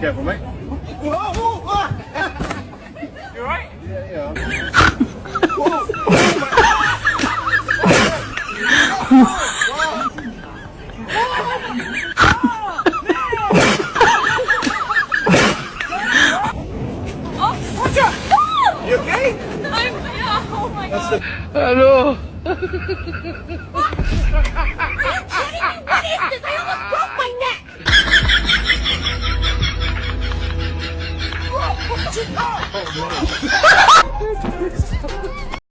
careful, mate. Whoa! You alright? Yeah. Oh, watch out! You okay? Yeah, oh my god. Ano? Are you kidding me? What is this? I almost broke my neck! Oh, no.